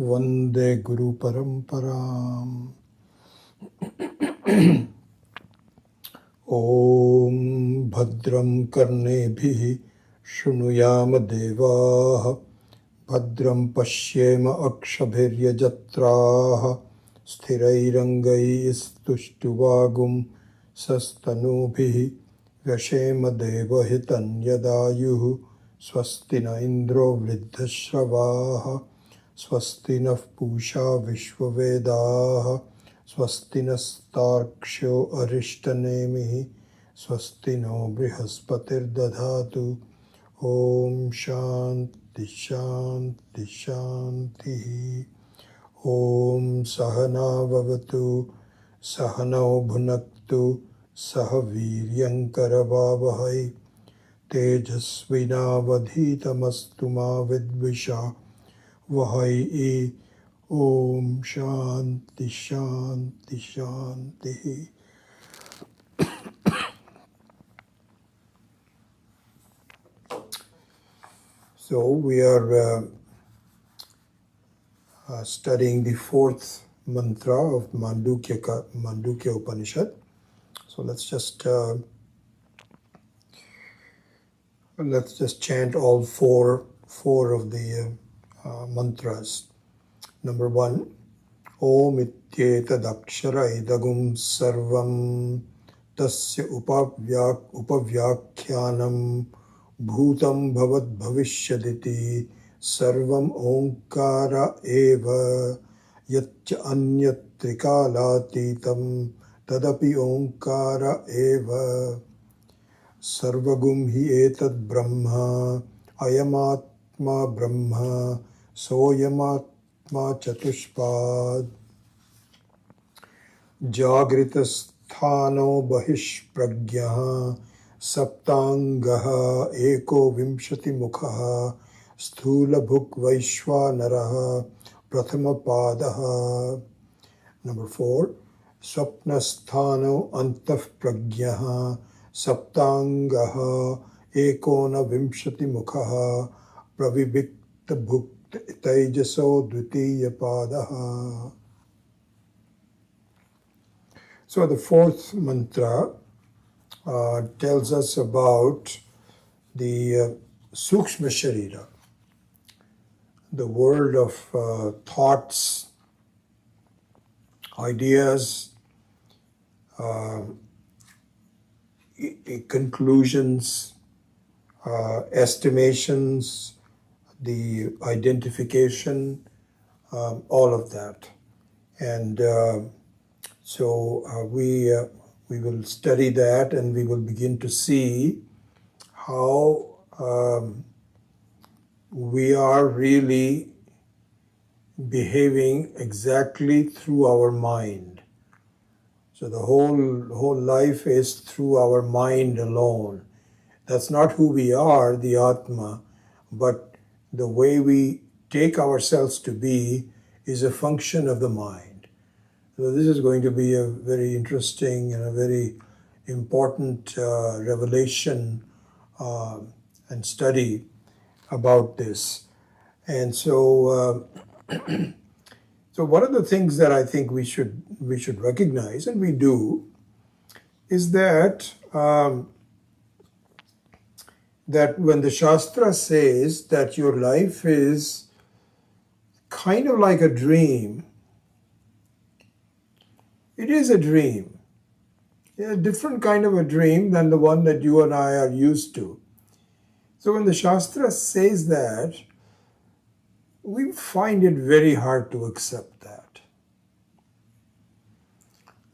Vande Guru Paramparam. Om Bhadram Karnebhihi Shrunuyama Devaha Bhadram Pashyema Akshabhiryajatraha Sthirairangaistuštuvagum Sastanubhihi Vyashema Devahitan Yadayuhu Swastina Indro Vriddhashravaha Swasti nः Pusha Vishwavedaः Swasti nastarksho Arishtanemiः Swasti no Brihaspatirdadhatu Om Shanti Shanti Shanti Om Sahana Vavatu Sahano Bhunaktu Sahaviryankaravavahai Tejasvinavadhitamastu ma vidvisha Vahai. Om Shanti Shanti Shanti. So we are studying the fourth mantra of Mandukya Upanishad. So let's just chant all four of the mantras. Number 1, Om ityetadakshara idagum sarvam tasya upavyakhyanam bhutam bhavat bhavishyaditi sarvam omkara eva yatcha anyatrikalatītam tadapi omkara eva sarvagum hi etad brahma ayamatma brahma soyamat Chatushpad Jagritasthano Bahishpragyaha Saptangaha Eko Vimshati Mukhaha Sthula Bhuk Vaishwanaraha Prathama Padaha. Number 4, Swapnasthano Antaf Pragyaha Saptangaha Ekona Vimshati Mukhaha Pravibhikta Bhuk Tejaso Dvitiya Padaha. So the fourth mantra tells us about the Sukshma Sharira, the world of thoughts, ideas, conclusions, estimations, the identification, all of that. And so we will study that, and we will begin to see how we are really behaving exactly through our mind. So the whole life is through our mind alone. That's not who we are, the Atma, but the way we take ourselves to be is a function of the mind. So this is going to be a very interesting and a very important revelation and study about this. And so, so one of the things that I think we should recognize, and we do, is that that when the Shastra says that your life is kind of like a dream, it is a dream. A different kind of a dream than the one that you and I are used to. So when the Shastra says that, we find it very hard to accept that.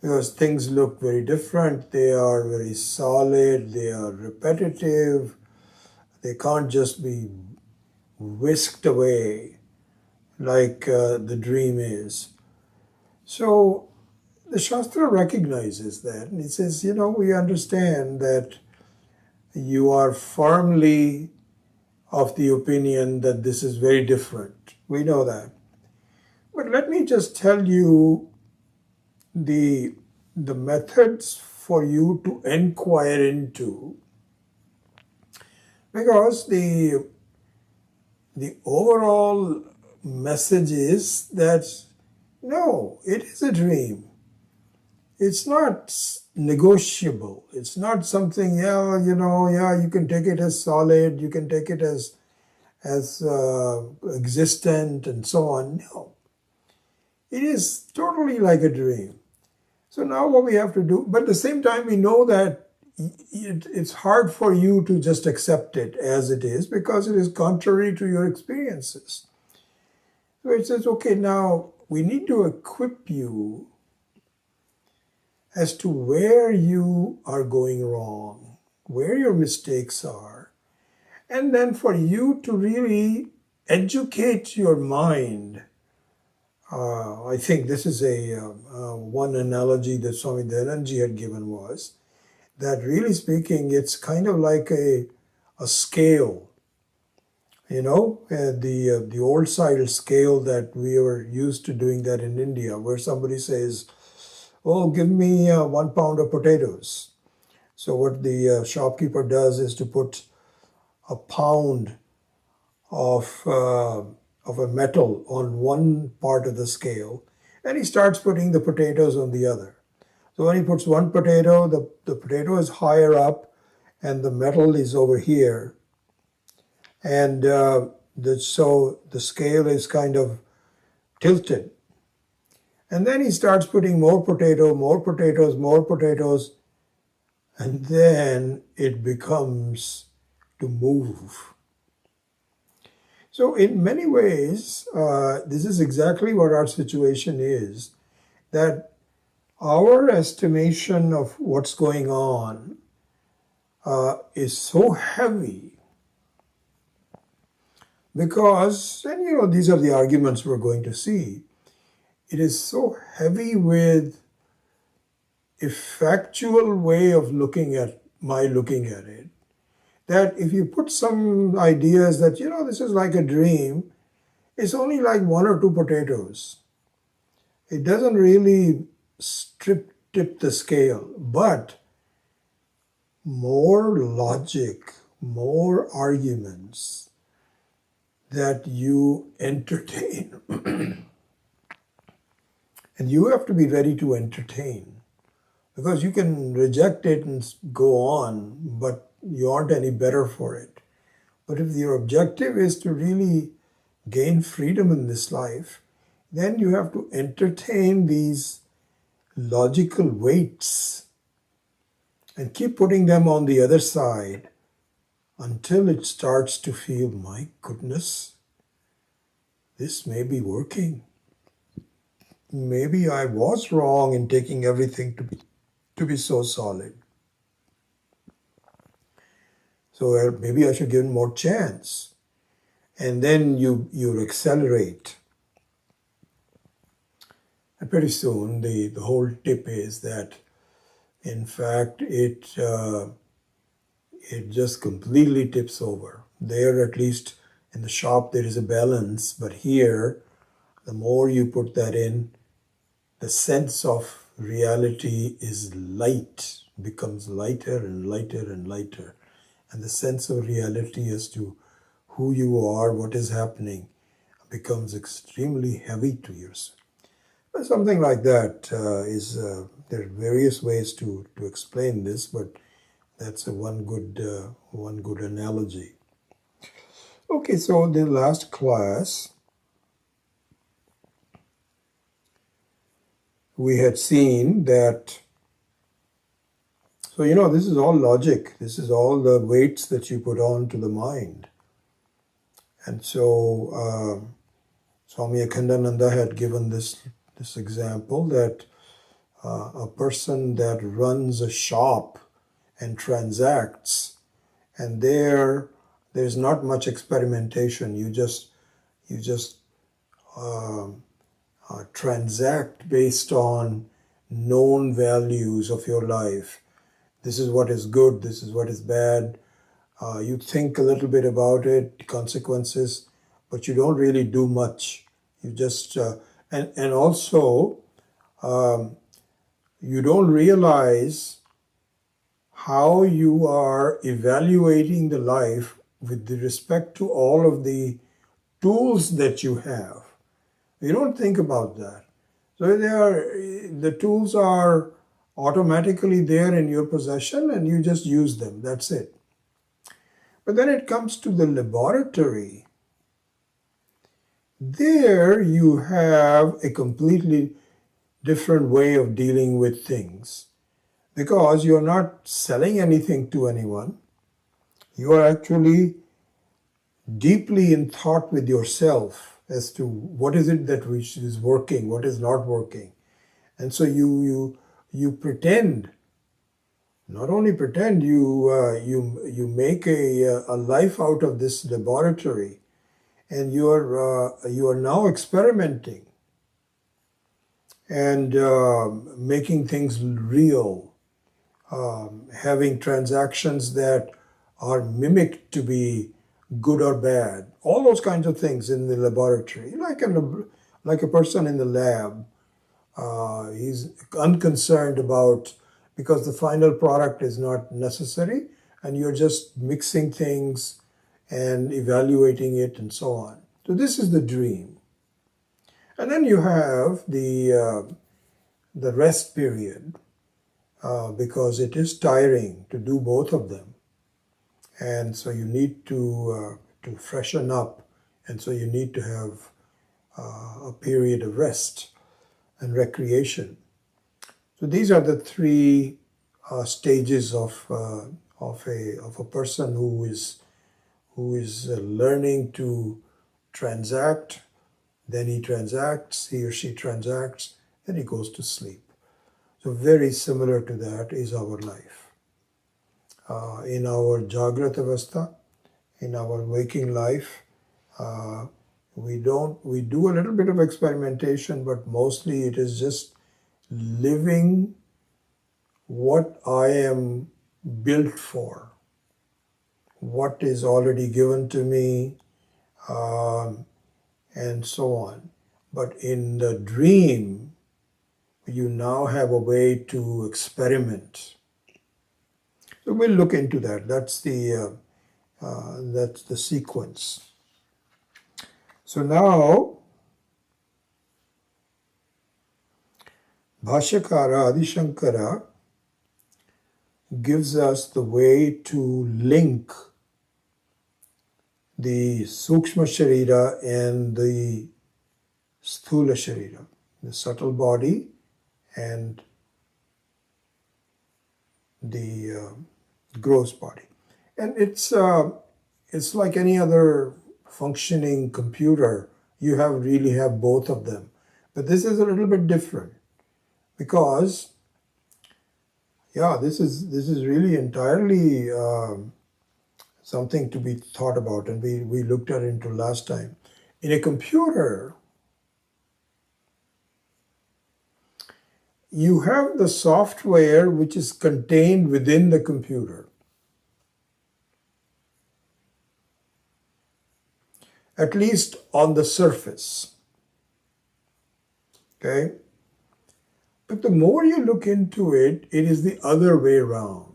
Because things look very different, they are very solid, they are repetitive, they can't just be whisked away like the dream is. So the Shastra recognizes that, and it says, we understand that you are firmly of the opinion that this is very different. We know that. But let me just tell you the methods for you to inquire into, because the overall message is that no, it is a dream. It's not negotiable. It's not something, you can take it as solid, you can take it as existent and so on. No, it is totally like a dream. So now what we have to do, but at the same time we know that it's hard for you to just accept it as it is because it is contrary to your experiences. So it says, okay, now we need to equip you as to where you are going wrong, where your mistakes are, and then for you to really educate your mind. I think this is one analogy that Swami Dayananji had given was that really speaking, it's kind of like a scale, the old style scale that we were used to doing that in India, where somebody says, oh, give me 1 pound of potatoes. So what the shopkeeper does is to put a pound of a metal on one part of the scale, and he starts putting the potatoes on the other. So when he puts one potato, the potato is higher up, and the metal is over here, and so the scale is kind of tilted. And then he starts putting more potatoes, and then it becomes to move. So in many ways, this is exactly what our situation is, that our estimation of what's going on is so heavy because, and these are the arguments we're going to see, it is so heavy with a factual way of looking at it, that if you put some ideas that, this is like a dream, it's only like 1 or 2 potatoes. It doesn't really tip the scale, but more logic, more arguments that you entertain. And you have to be ready to entertain, because you can reject it and go on, but you aren't any better for it. But if your objective is to really gain freedom in this life, then you have to entertain these logical weights and keep putting them on the other side until it starts to feel, my goodness, this may be working. Maybe I was wrong in taking everything to be so solid. So maybe I should give it more chance. And then you accelerate. And pretty soon the whole tip is that, in fact, it just completely tips over. There, at least in the shop, there is a balance, but here, the more you put that in, the sense of reality is light, becomes lighter and lighter and lighter. And the sense of reality as to who you are, what is happening, becomes extremely heavy to yourself. Something like that there are various ways to explain this, but that's one good analogy. Okay, so in the last class, we had seen that, so this is all logic. This is all the weights that you put on to the mind. And so Swami Akhandananda had given this example that a person that runs a shop and transacts, and there's not much experimentation. You just transact based on known values of your life. This is what is good, this is what is bad. You think a little bit about it, consequences, but you don't really do much. You just, and also, you don't realize how you are evaluating the life with respect to all of the tools that you have. We don't think about that. So the tools are automatically there in your possession and you just use them. That's it. But then it comes to the laboratory. There you have a completely different way of dealing with things because you're not selling anything to anyone. You are actually deeply in thought with yourself as to what is it that which is working, what is not working. And so you pretend, not only pretend, you make a life out of this laboratory, and you are now experimenting and making things real, having transactions that are mimicked to be good or bad, all those kinds of things in the laboratory, like a person in the lab. He's unconcerned about, because the final product is not necessary and you're just mixing things and evaluating it and so on. So this is the dream. And then you have the rest period because it is tiring to do both of them. And so you need to freshen up, and so you need to have a period of rest and recreation. So these are the three stages of a person who is learning to transact. Then he or she transacts, then he goes to sleep. So very similar to that is our life. In our Jagrat Avastha, in our waking life, we do a little bit of experimentation, but mostly it is just living what I am built for, what is already given to me, and so on. But in the dream, you now have a way to experiment. So we'll look into that. That's the sequence. So now, Bhashyakara Adi Shankara gives us the way to link the Sukshma Sharira and the Sthula Sharira, the subtle body and the gross body. And it's like any other functioning computer. You really have both of them. But this is a little bit different because, this is really entirely something to be thought about, and we looked at it into last time. In a computer, you have the software which is contained within the computer. At least on the surface. Okay? But the more you look into it, it is the other way around.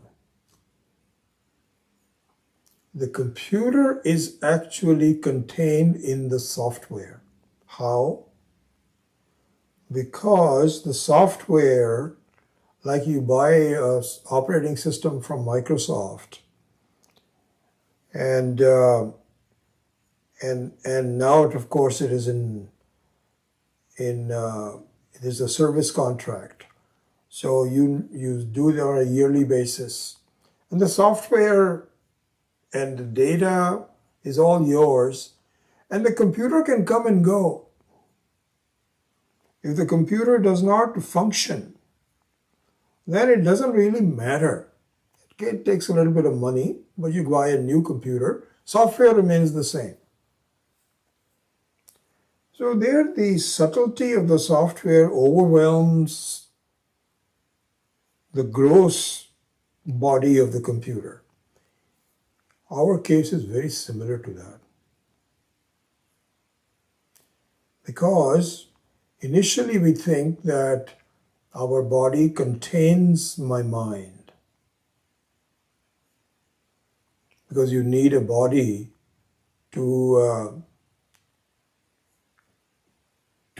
The computer is actually contained in the software. How? Because the software, like you buy an operating system from Microsoft, and now, of course, it is it is a service contract. So you do it on a yearly basis. And the software and the data is all yours. And the computer can come and go. If the computer does not function, then it doesn't really matter. It takes a little bit of money, but you buy a new computer. Software remains the same. So there, the subtlety of the software overwhelms the gross body of the computer. Our case is very similar to that. Because initially we think that our body contains my mind. Because you need a body to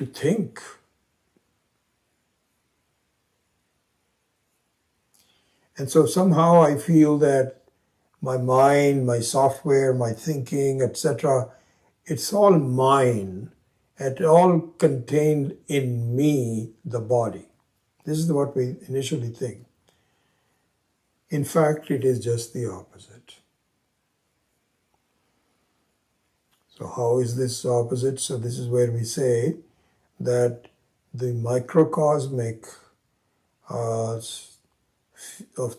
to think. And so somehow I feel that my mind, my software, my thinking, etc., it's all mine, and all contained in me, the body. This is what we initially think. In fact, it is just the opposite. So how is this opposite? So this is where we say that the microcosmic of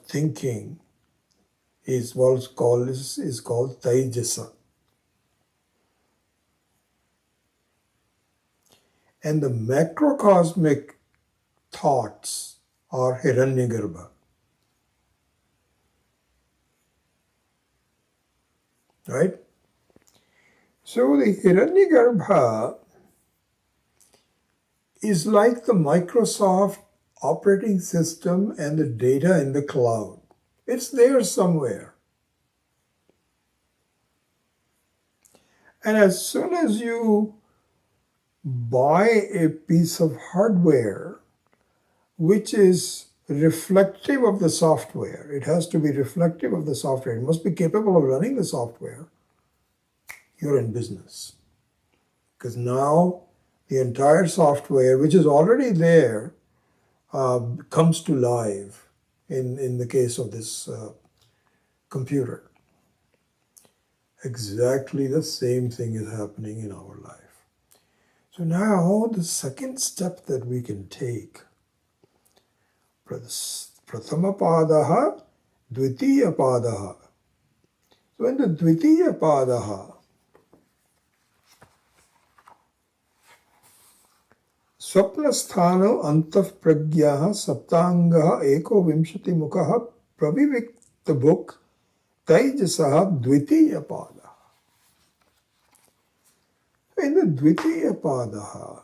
thinking is what's called Taijasa. And the macrocosmic thoughts are Hiranyagarbha. Right? So the Hiranyagarbha is like the Microsoft operating system and the data in the cloud. It's there somewhere. And as soon as you buy a piece of hardware which is reflective of the software, it has to be reflective of the software, it must be capable of running the software, you're in business. Because now the entire software, which is already there, comes to life in the case of this computer. Exactly the same thing is happening in our life. So now the second step that we can take, Prathama Padaha, Dvitiya Padaha. So in the Dvitiya Padaha, Swapnasthano Antah Pragyaha Saptangaha Eko Vimshati Mukha Pravivikta Book Taijasaha Dvitiya Padaha. In the Dvitiya Padaha,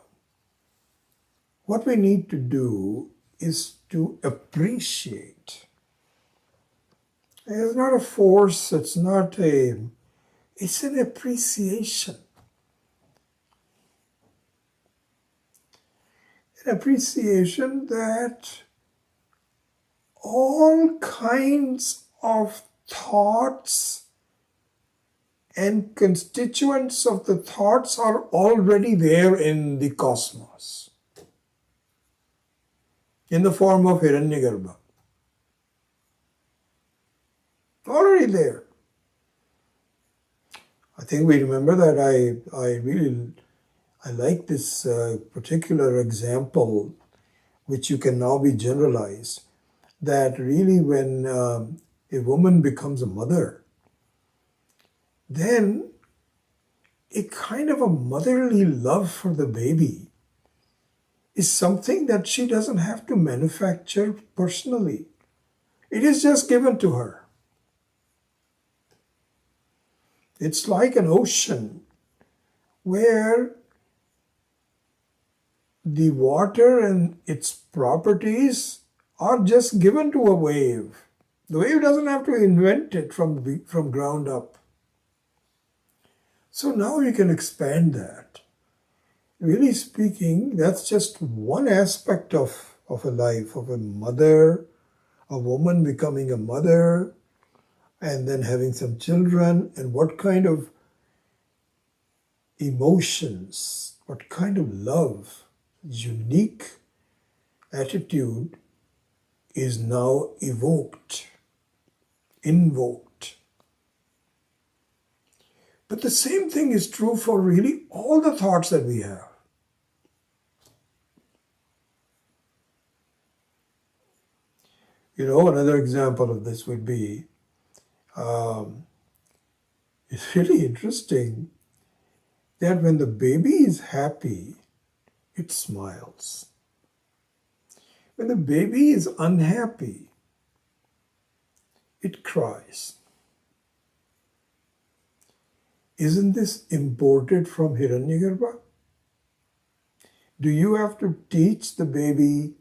what we need to do is to appreciate. It's not a force, it's an appreciation. An appreciation that all kinds of thoughts and constituents of the thoughts are already there in the cosmos, in the form of Hiranyagarbha. Already there. I think we remember that I like this particular example, which you can now be generalized, that really when a woman becomes a mother, then a kind of a motherly love for the baby is something that she doesn't have to manufacture personally. It is just given to her. It's like an ocean where the water and its properties are just given to a wave. The wave doesn't have to invent it from ground up. So now you can expand that. Really speaking, that's just one aspect of a life, of a mother, a woman becoming a mother, and then having some children, and what kind of emotions, what kind of love, unique attitude is now evoked, invoked. But the same thing is true for really all the thoughts that we have. You know, another example of this would be, it's really interesting that when the baby is happy, it smiles. When the baby is unhappy, it cries. Isn't this imported from Hiranyagarbha? Do you have to teach the baby,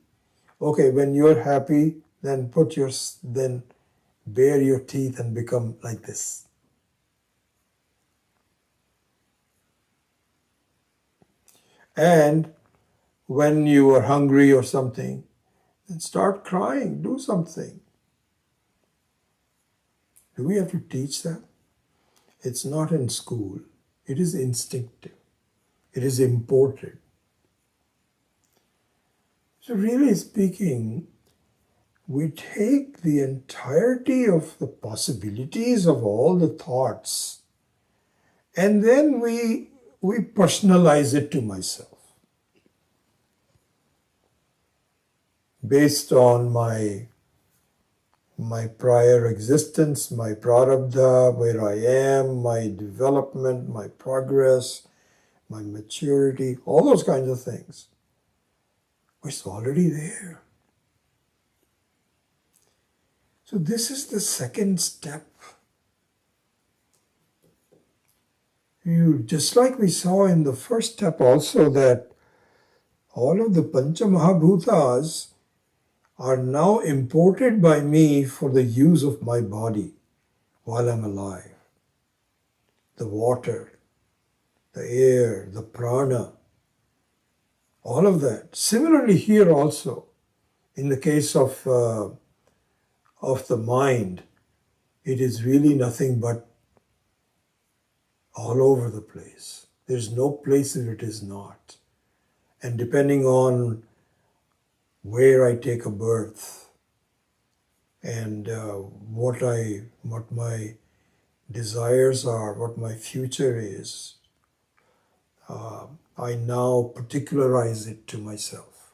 okay, when you're happy, then bare your teeth and become like this? And when you are hungry or something, then start crying, do something. Do we have to teach that? It's not in school. It is instinctive. It is imported. So really speaking, we take the entirety of the possibilities of all the thoughts and then we personalize it to myself based on my prior existence, my prarabdha, where I am, my development, my progress, my maturity, all those kinds of things. It's already there. So this is the second step. Just like we saw in the first step also, that all of the Pancha Mahabhutas are now imported by me for the use of my body while I'm alive. The water, the air, the prana, all of that. Similarly here also, in the case of the mind, it is really nothing but all over the place. There's no place that it is not. And depending on where I take a birth and what my desires are, what my future is, I now particularize it to myself.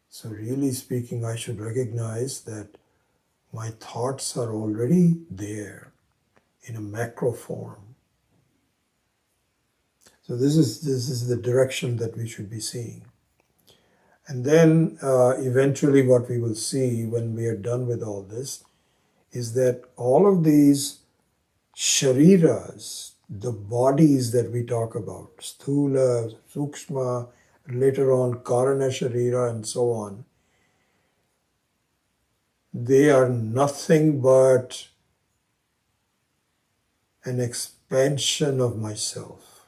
So really speaking, I should recognize that my thoughts are already there in a macro form. So this is the direction that we should be seeing. And then eventually what we will see when we are done with all this is that all of these shariras, the bodies that we talk about, sthula, sukshma, later on karana sharira and so on, they are nothing but an expansion of myself.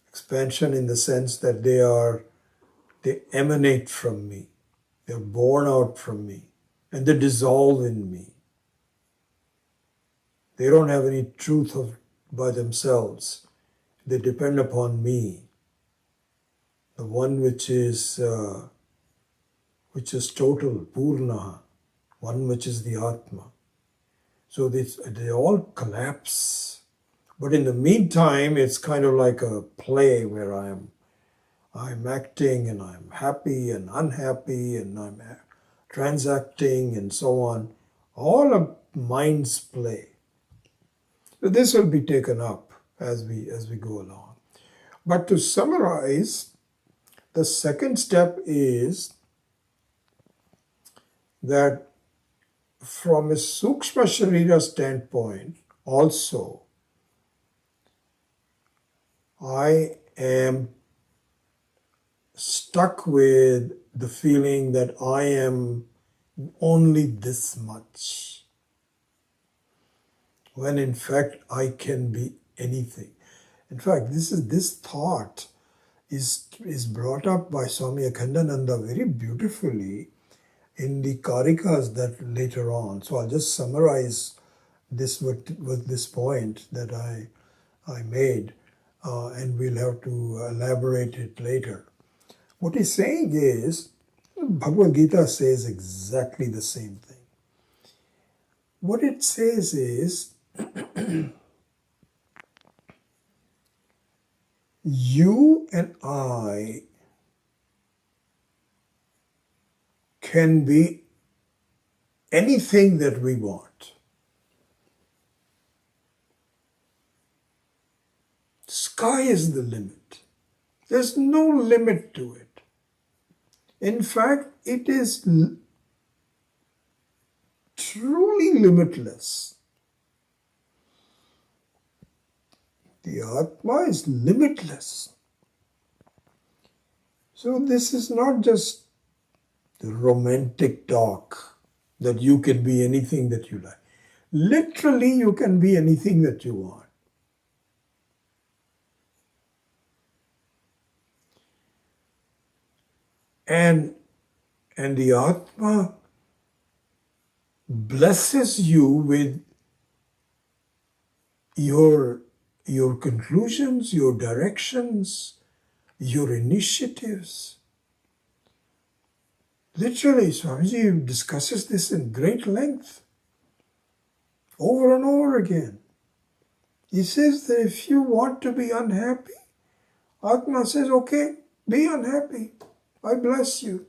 Expansion in the sense that they emanate from me, they're born out from me, and they dissolve in me. They don't have any truth by themselves. They depend upon me, the one which is total, purna, one which is the Atma. So they all collapse. But in the meantime, it's kind of like a play where I'm acting and I'm happy and unhappy and I'm transacting and so on. All of mind's play. So this will be taken up as we go along. But to summarize, the second step is that from a Sukshma Sharira standpoint also, I am stuck with the feeling that I am only this much, when in fact I can be anything. In fact, this thought is brought up by Swami Akhandananda very beautifully in the Karikas that later on. So I'll just summarize this with this point that I made. And we'll have to elaborate it later. What he's saying is, Bhagavad Gita says exactly the same thing. What it says is, you and I can be anything that we want. Sky is the limit. There's no limit to it. In fact, it is truly limitless. The Atma is limitless. So this is not just the romantic talk that you can be anything that you like. Literally, you can be anything that you want. And the Atma blesses you with your conclusions, your directions, your initiatives. Literally, Swamiji discusses this in great length, over and over again. He says that if you want to be unhappy, Atma says, okay, be unhappy. I bless you.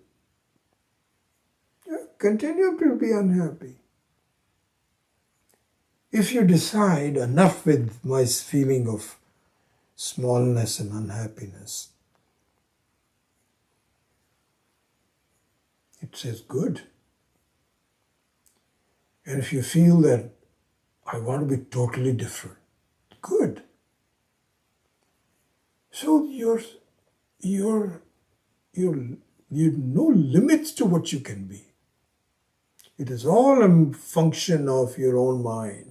Yeah, continue to be unhappy. If you decide enough with my feeling of smallness and unhappiness, it says good. And if you feel that I want to be totally different, good. So you've no limits to what you can be. It is all a function of your own mind.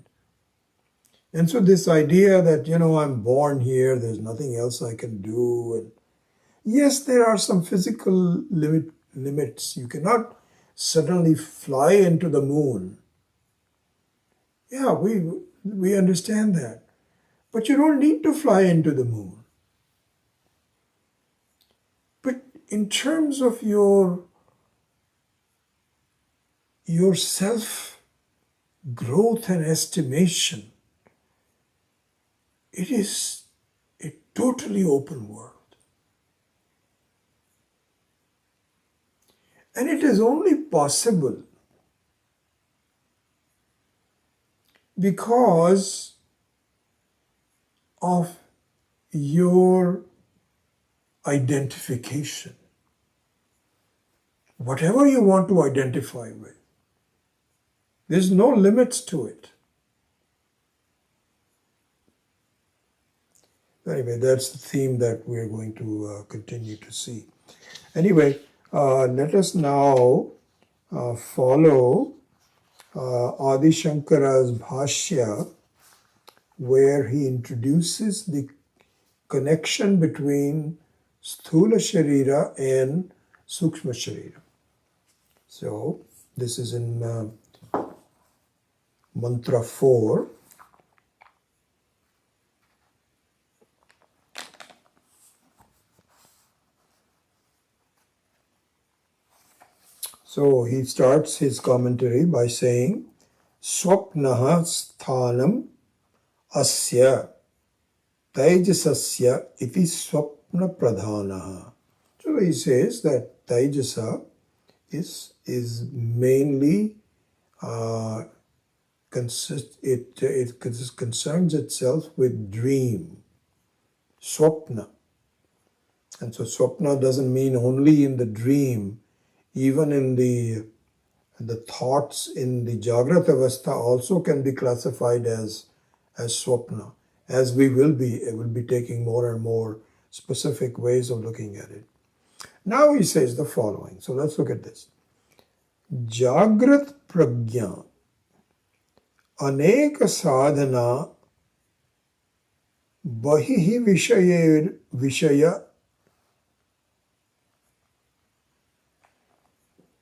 And so this idea that, I'm born here, there's nothing else I can do. And yes, there are some physical limits. You cannot suddenly fly into the moon. Yeah, we understand that. But you don't need to fly into the moon. But in terms of your self-growth and estimation, it is a totally open world. And it is only possible because of your identification. Whatever you want to identify with, there's no limits to it. Anyway, that's the theme that we're going to continue to see. Anyway, let us now follow Adi Shankara's Bhashya, where he introduces the connection between Sthula Sharira and Sukshma Sharira. So, this is in Mantra 4. So he starts his commentary by saying, Swapnaha sthanam asya Taijasasya iti swapna pradhanaha. So he says that Taijasa is mainly it concerns itself with dream, swapna. And so swapna doesn't mean only in the dream. Even in the thoughts in the Jagrat Avastha also can be classified as swapna, as we will be taking more and more specific ways of looking at it. Now he says the following. So let's look at this. Jagrat pragya aneka sadhana bahihi vishaya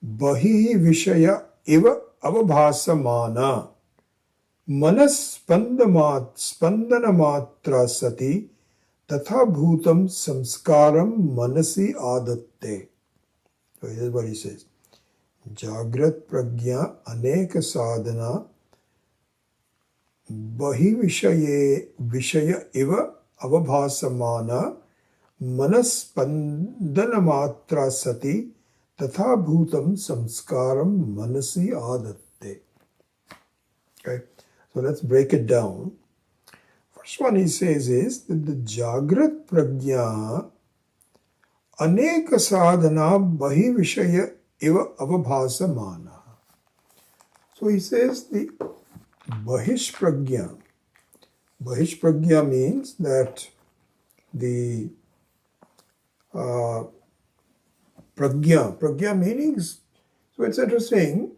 Bahi Vishaya Iva Avabhasamana Manas Spandana Matra Sati Tatha Bhutam Samskaram Manasi Adatte. So here's what he says. Jagrat Pragya Aneka Sadhana Bahi Vishaya Iva Avabhasamana Manas Spandana Matra Sati Tatha bhutam samskaram manasi adatte. Okay, so let's break it down. First one he says is that the Jagrat Pragya aneka sadhana bahi vishaya iva avabhasamana. So he says the Bahish Pragya. Bahish Pragya means that the Pragya meanings. So it's interesting.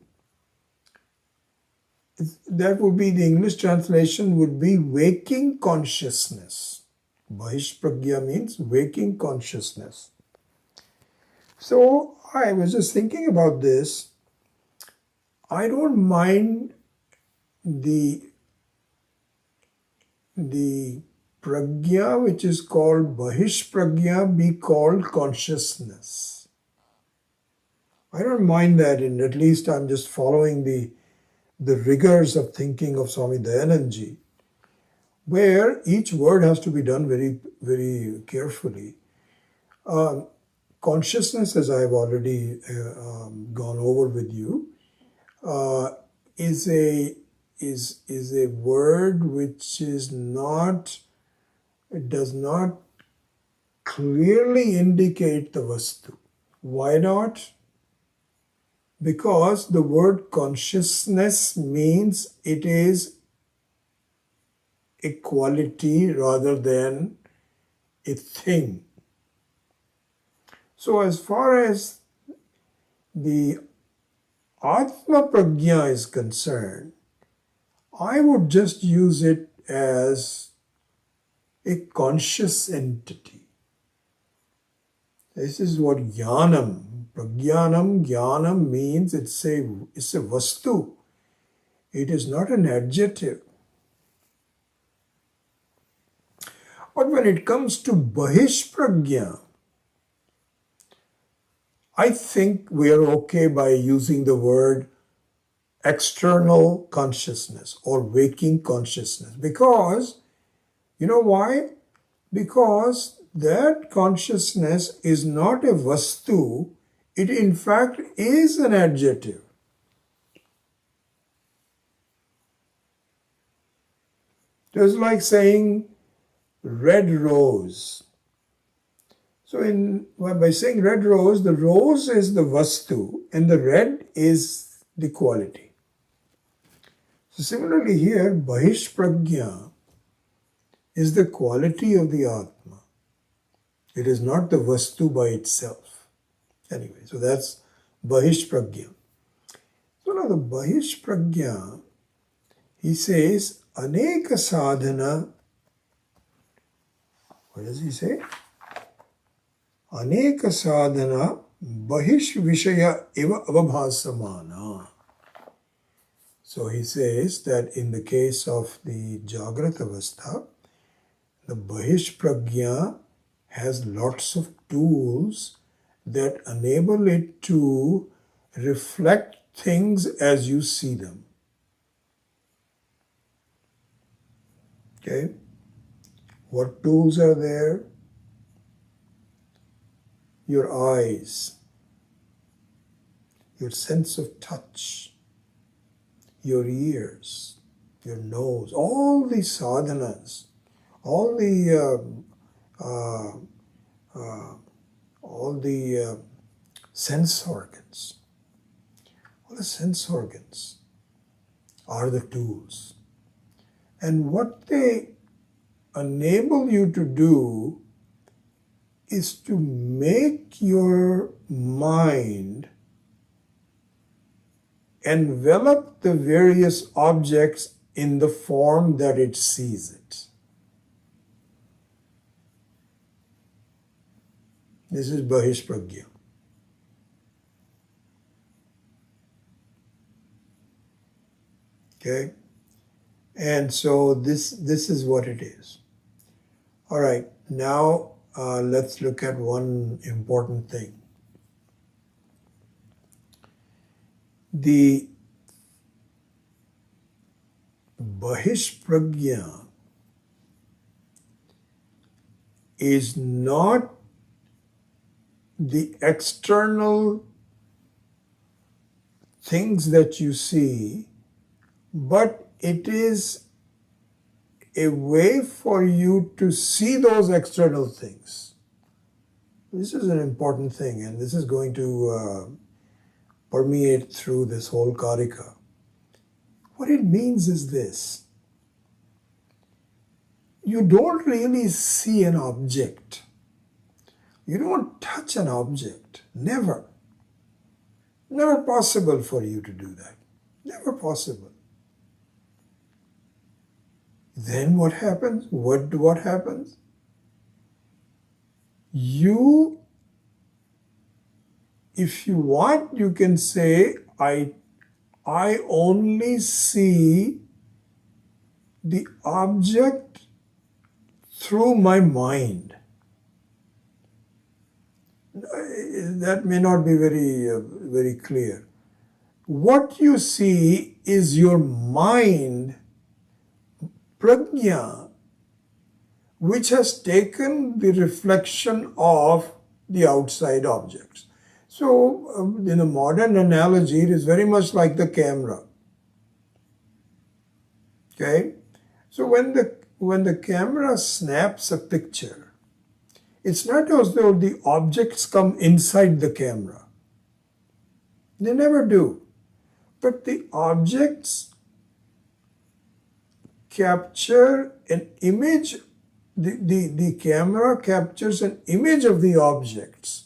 That would be the English translation would be waking consciousness. Bahish Pragya means waking consciousness. So I was just thinking about this. I don't mind the pragya, which is called Bahish pragya, be called consciousness. I don't mind that, and at least I'm just following the rigors of thinking of Swami Dayanandji, where each word has to be done very, very carefully. Consciousness, as I've already gone over with you, is a word which is not, it does not clearly indicate the vastu. Why not? Because the word consciousness means it is a quality rather than a thing. So as far as the Atma Prajna is concerned, I would just use it as a conscious entity. This is what jnanam, prajnanam, jnanam means it's a vastu. It is not an adjective. But when it comes to Bahish Prajna, I think we are okay by using the word external consciousness or waking consciousness. Because, you know why? Because that consciousness is not a vastu, it in fact is an adjective. Just like saying red rose. So by saying red rose, the rose is the vastu and the red is the quality. So similarly here, Bahish Prajna is the quality of the Atma. It is not the vastu by itself. Anyway, so that's Bahish Prajna. So now the Bahish Prajna, he says, Aneka sadhana, what does he say? Aneka sadhana Bahish Vishaya eva avabhasamana. So he says that in the case of the Jagrata Avastha, the Bahish Prajna has lots of tools that enable it to reflect things as you see them. Okay? What tools are there? Your eyes, your sense of touch, your ears, your nose, all the sadhanas, all the sense organs. All the sense organs are the tools. And what they enable you to do is to make your mind envelop the various objects in the form that it sees it. This is Bahish Prajna. Okay? And so this is what it is. All right, now let's look at one important thing. The Bahish Prajna is not the external things that you see, but it is a way for you to see those external things. This is an important thing, and this is going to permeate through this whole Karika. What it means is this. You don't really see an object. You don't touch an object. Never. Never possible for you to do that. Never possible. Then what happens? What happens? You if you want, you can say, I only see the object through my mind. That may not be very clear. What you see is your mind, prajna, which has taken the reflection of the outside objects. So, in a modern analogy, it is very much like the camera. Okay? So when the camera snaps a picture, it's not as though the objects come inside the camera. They never do. But the objects capture an image, the camera captures an image of the objects.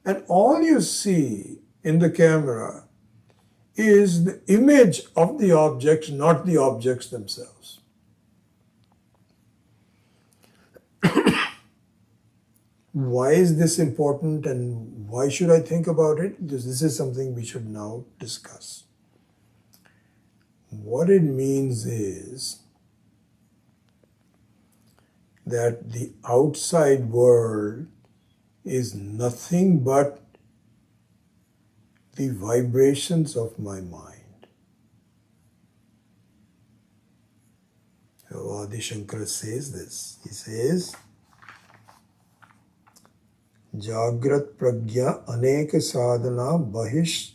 And all you see in the camera is the image of the objects, not the objects themselves. Why is this important and why should I think about it? Because this is something we should now discuss. What it means is that the outside world is nothing but the vibrations of my mind. So Adi Shankara says this. He says, Jagrat pragya aneka sadhana bahish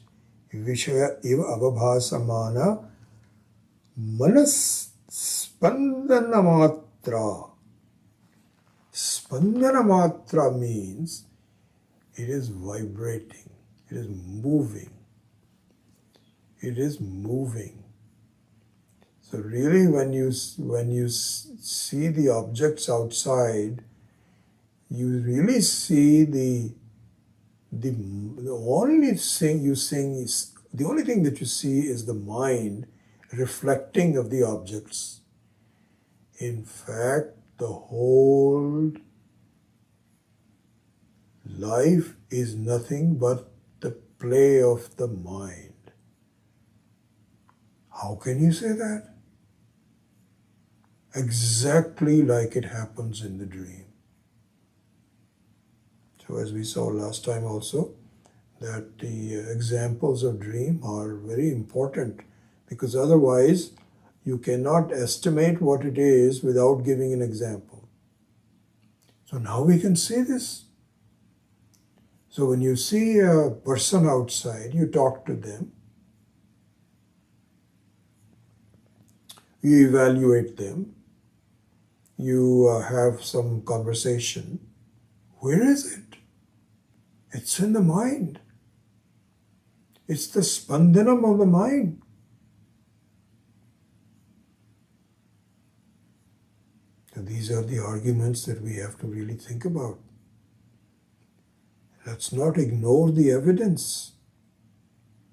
vishaya iva avabhasamana manas spandana matra. Spandana matra means it is vibrating, it is moving. It is moving. So really when you see the objects outside, you really see the only thing that you see is the mind reflecting of the objects. In fact, the whole life is nothing but the play of the mind. How can you say that? Exactly like it happens in the dream. So as we saw last time also, that the examples of dream are very important, because otherwise you cannot estimate what it is without giving an example. So now we can see this. So when you see a person outside, you talk to them, you evaluate them, you have some conversation. Where is it? It's in the mind. It's the spandanam of the mind. So these are the arguments that we have to really think about. Let's not ignore the evidence.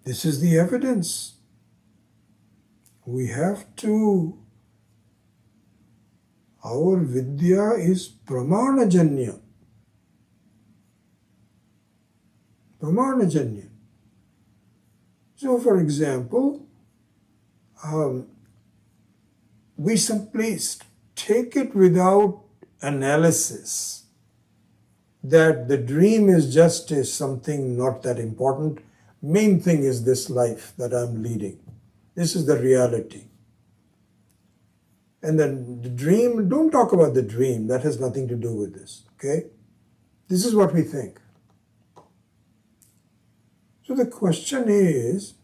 This is the evidence. We have to. Our vidya is pramanajanya. Pramanajanya. So, for example, we simply take it without analysis that the dream is just something not that important. Main thing is this life that I'm leading. This is the reality. And then the dream, don't talk about the dream. That has nothing to do with this. Okay? This is what we think. So the question is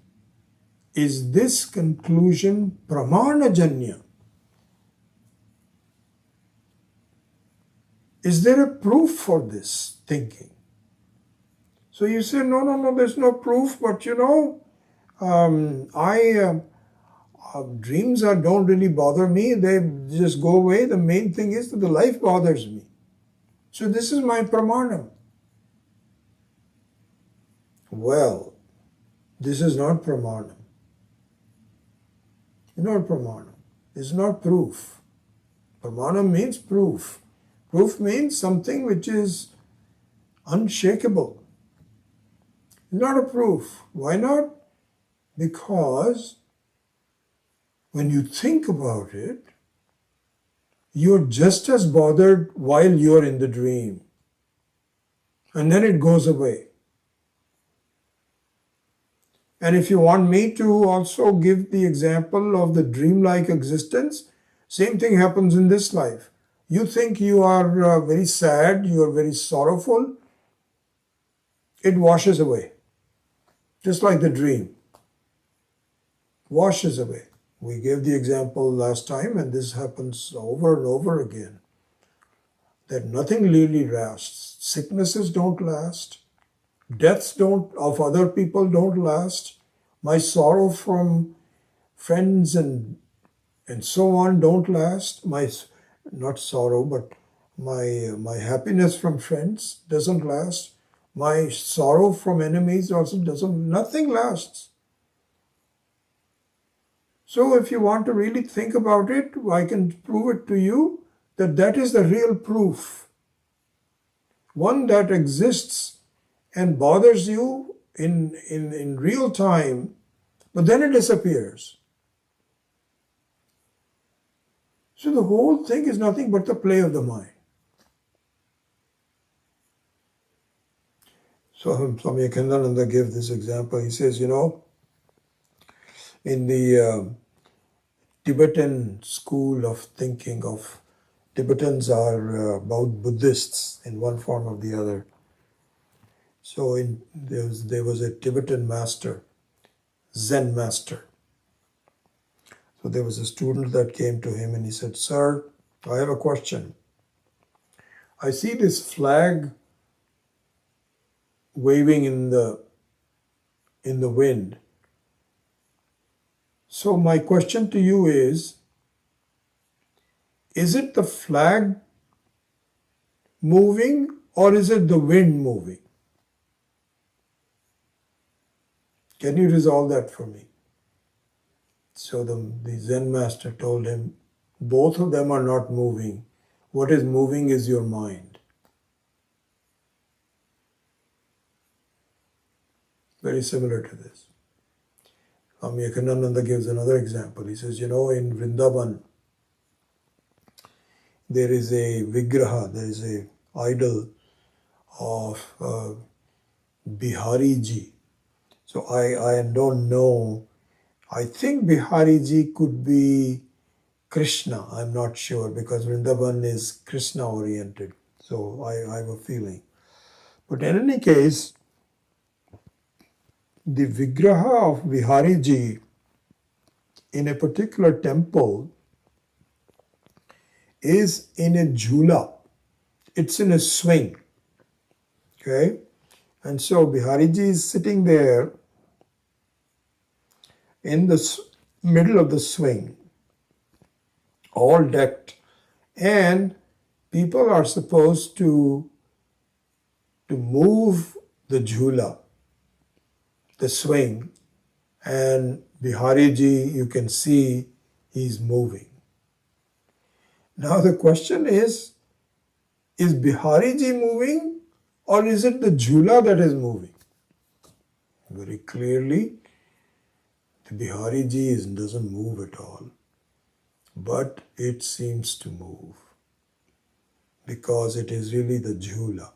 this conclusion pramanajanya? Is there a proof for this thinking? So you say, no, there's no proof, but dreams don't really bother me. They just go away. The main thing is that the life bothers me. So this is my pramanam. Well, this is not pramanam. It's not pramanam. It's not proof. Pramanam means proof. Proof means something which is unshakable. Not a proof. Why not? Because when you think about it, you're just as bothered while you're in the dream. And then it goes away. And if you want me to also give the example of the dreamlike existence, same thing happens in this life. You think you are very sad, you are very sorrowful, it washes away. Just like the dream washes away. We gave the example last time, and this happens over and over again, that nothing really lasts. Sicknesses don't last. Deaths don't of other people don't last. My sorrow from friends and so on don't last. My not sorrow, but my happiness from friends doesn't last. My sorrow from enemies also doesn't. Nothing lasts. So if you want to really think about it, I can prove it to you that that is the real proof. One that exists and bothers you in real time, but then it disappears. So the whole thing is nothing but the play of the mind. So Swami Akhandananda gave this example. He says, in the Tibetan school of thinking of Tibetans are both Buddhists in one form or the other. So there was a Tibetan master, Zen master. So there was a student that came to him and he said, "Sir, I have a question. I see this flag waving in the wind. So my question to you is it the flag moving or is it the wind moving? Can you resolve that for me?" So the Zen master told him, both of them are not moving. What is moving is your mind. Very similar to this. Swami Akhandananda gives another example. He says, in Vrindavan, there is a vigraha, there is a idol of Bihari ji. So I don't know. I think Bihari ji could be Krishna. I'm not sure because Vrindavan is Krishna oriented. So I have a feeling. But in any case, the vigraha of Bihari ji in a particular temple is in a jhula. It's in a swing. Okay? And so Bihari ji is sitting there in the middle of the swing, all decked, and people are supposed to move the jhula, the swing, and Bihari ji, you can see he's moving. Now the question is Bihari ji moving or is it the jhula that is moving? Very clearly, the Bihari ji doesn't move at all, but it seems to move because it is really the jhula.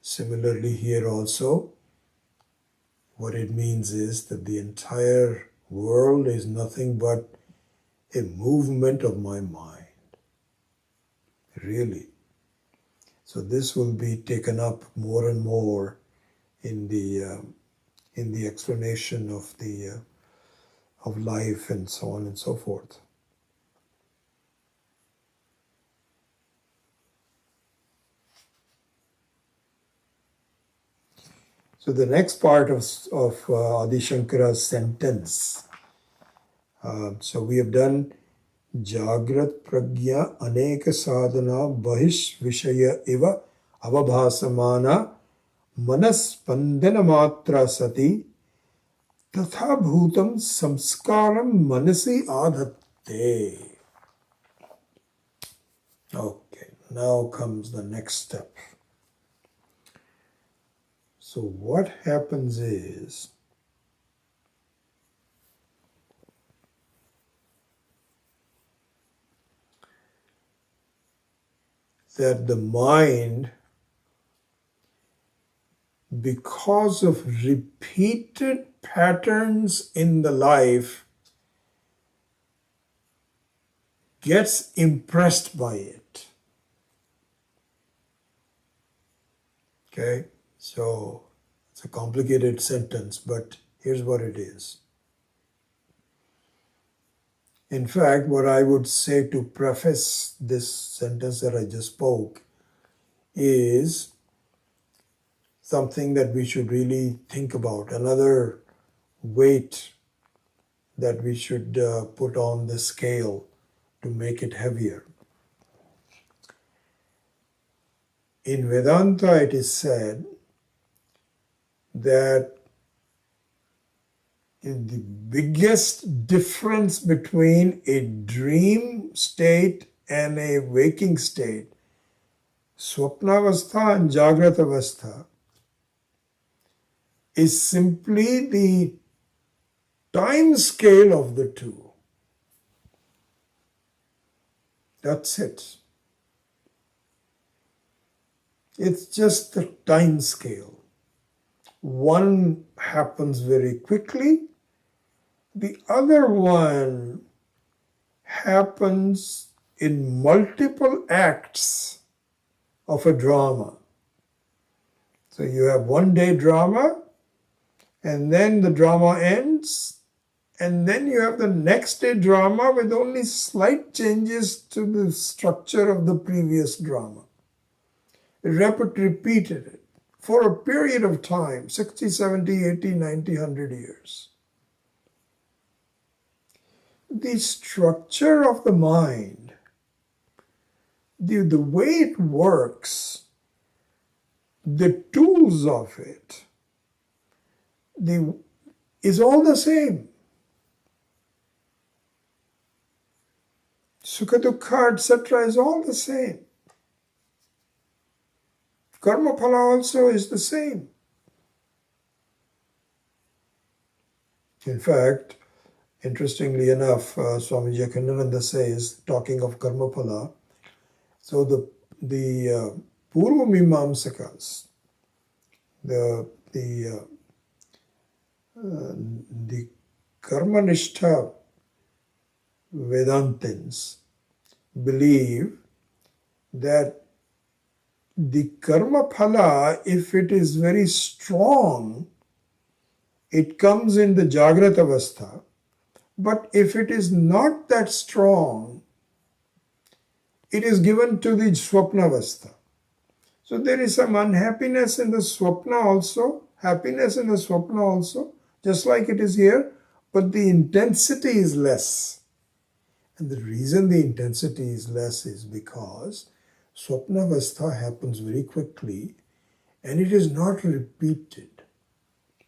Similarly here also, what it means is that the entire world is nothing but a movement of my mind. Really. So this will be taken up more and more in the explanation of life and so on and so forth. So the next part of Adi Shankara's sentence. So we have done Jagrat Pragya Aneka Sadhana Bahish Vishaya Iva Avabhasamana Manas Pandana Matra Sati Tatha Bhutam Samskaram Manasi Adhatte. Okay, now comes the next step. So what happens is that the mind, because of repeated patterns in the life, gets impressed by it. Okay, so it's a complicated sentence, but here's what it is. In fact, what I would say to preface this sentence that I just spoke is something that we should really think about, another weight that we should put on the scale to make it heavier. In Vedanta, it is said that the biggest difference between a dream state and a waking state, Swapnavastha and Jagratavastha, is simply the time scale of the two. That's it. It's just the time scale. One happens very quickly. The other one happens in multiple acts of a drama. So you have one day drama, and then the drama ends, and then you have the next day drama with only slight changes to the structure of the previous drama. Repeated it for a period of time, 60, 70, 80, 90, 100 years. The structure of the mind, the way it works, the tools of it, is all the same. Sukha dukkha, etc. is all the same. Karma phala also is the same. In fact, interestingly enough, Swami Akhandananda says, talking of karma phala, so the Purva Mimamsakas, the Karmanistha Vedantins believe that the karma phala, if it is very strong, it comes in the Jagrata Avastha. But if it is not that strong, it is given to the Swapna Avastha. So there is some unhappiness in the Swapna also, happiness in the Swapna also, just like it is here, but the intensity is less. And the reason the intensity is less is because Swapnavastha happens very quickly and it is not repeated.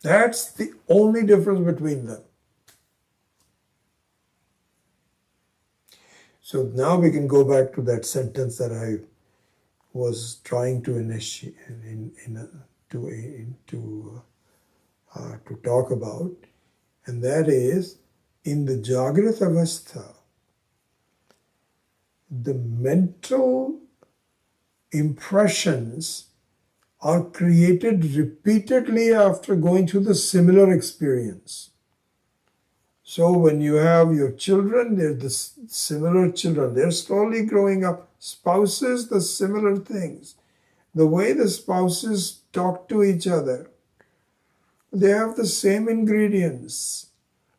That's the only difference between them. So now we can go back to that sentence that I was trying to initiate to talk about, and that is, in the Jagrata Avastha, the mental impressions are created repeatedly after going through the similar experience. So when you have your children, they're the similar children. They're slowly growing up. Spouses, the similar things. The way the spouses talk to each other, they have the same ingredients.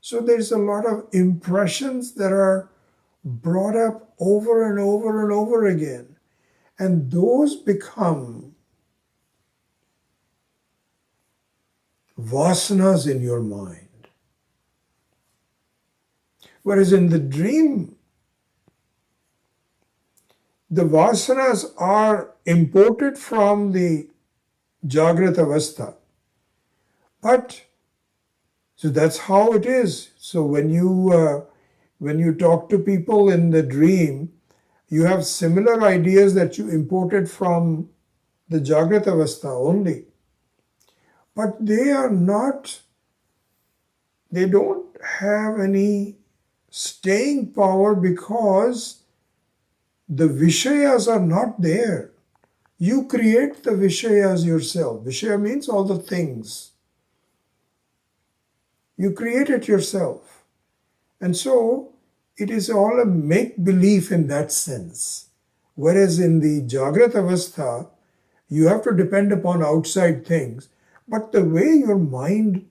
So there's a lot of impressions that are brought up over and over and over again. And those become vasanas in your mind. Whereas in the dream, the vasanas are imported from the Jagrata Avastha. But, so that's how it is. So when you talk to people in the dream, you have similar ideas that you imported from the Jagrata Avastha only. but they are not, they don't have any staying power because the Vishayas are not there. You create the Vishayas yourself. Vishaya means all the things. You create it yourself. And so it is all a make-believe in that sense. Whereas in the Jagrat Avastha, you have to depend upon outside things. But the way your mind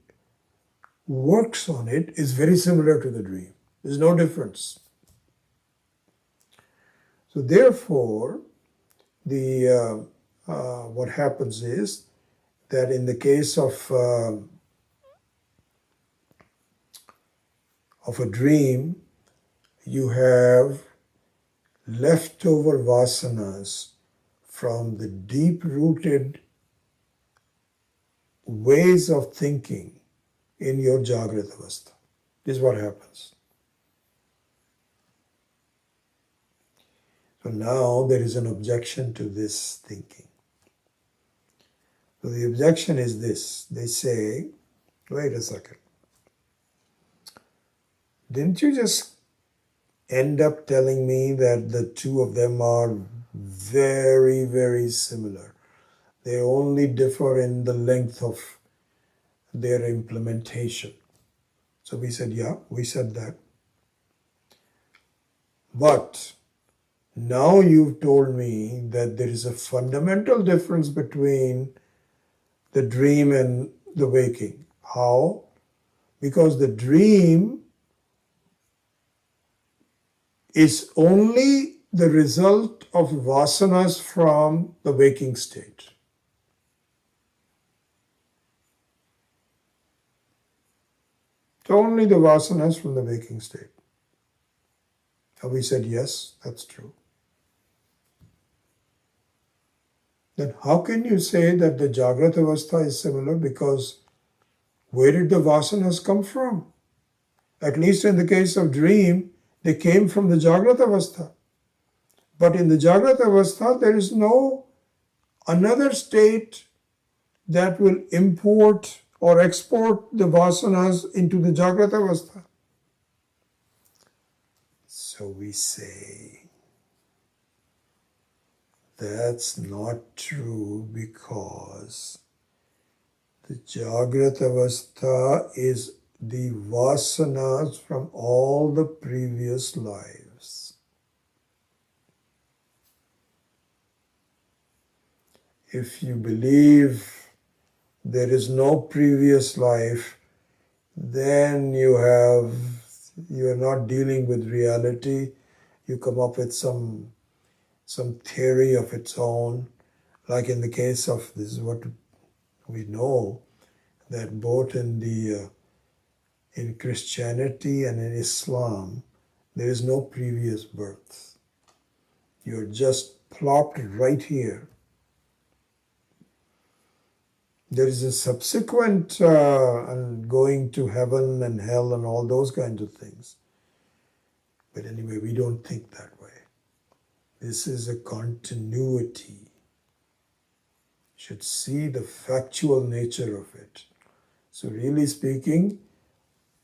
works on it is very similar to the dream. There's no difference. So therefore, what happens is that in the case of a dream, you have leftover vasanas from the deep-rooted ways of thinking in your Jagrata Avastha. This is what happens. So now there is an objection to this thinking. So the objection is this. They say, wait a second. Didn't you just end up telling me that the two of them are very, very similar? They only differ in the length of their implementation. So we said, yeah, we said that. But now you've told me that there is a fundamental difference between the dream and the waking. How? Because the dream is only the result of vasanas from the waking state. It's only the vasanas from the waking state. And we said, yes, that's true. Then how can you say that the Jagrata Avastha is similar? Because where did the vasanas come from? At least in the case of dream, they came from the Jagrata Avastha. But in the Jagrata Avastha, there is no another state that will import or export the vasanas into the Jagrata Avastha. So we say, that's not true because the Jagrata Avastha is the vasanas from all the previous lives. If you believe there is no previous life, then you are not dealing with reality. You come up with some theory of its own, like in the case of, this is what we know, that both in Christianity and in Islam, there is no previous birth. You're just plopped right here. There is a subsequent going to heaven and hell and all those kinds of things. But anyway, we don't think that way. This is a continuity. You should see the factual nature of it. So really speaking,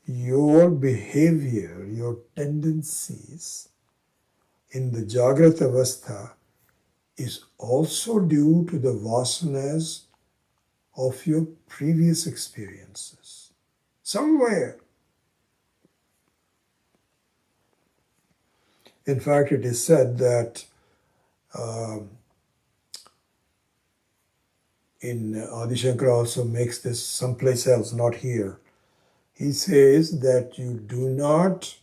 your behavior, your tendencies in the Jagrata Avastha is also due to the vasanas of your previous experiences. Somewhere. In fact, it is said that Adi Shankara also makes this someplace else, not here. He says that you do not